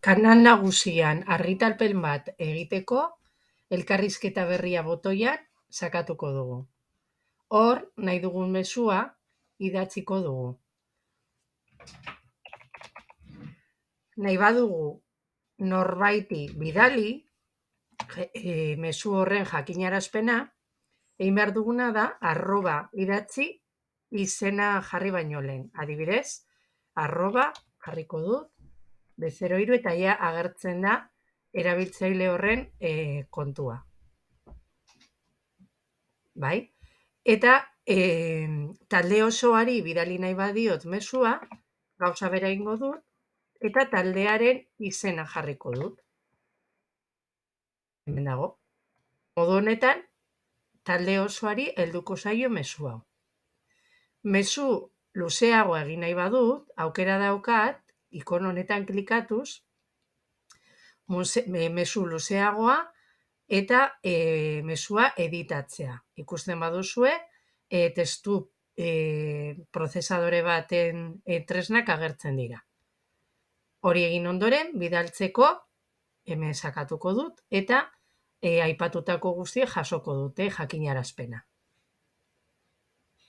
Kanal nagusian argitalpen bat egiteko, elkarrizketa berria botoian sakatuko dugu. Hor, nahi dugun mezua idatziko dugu. Nahi badugu norbaiti bidali, mezu horren jakinarazpena, egin behar duguna da arroba idatzi izena jarri baino lehen. Adibidez, arroba jarriko dut, B03 eta ja agertzen da erabiltzaile horren kontua. Bai? Eta talde osoari bidali nahi badiot mezua, gauza bera egingo dut, eta taldearen izena jarriko dut. Hemen dago. Modu honetan, talde osoari helduko zaio mezu hau. Mezu luzeagoa egin nahi badut, aukera daukat, ikon honetan klikatuz, mezu luzeagoa eta mezua editatzea. Ikusten baduzue, testu prozesadore baten tresnak agertzen dira. Hori egin ondoren, bidaltzeko, hemen sakatuko dut, eta aipatutako guztiek jasoko dute jakinarazpena.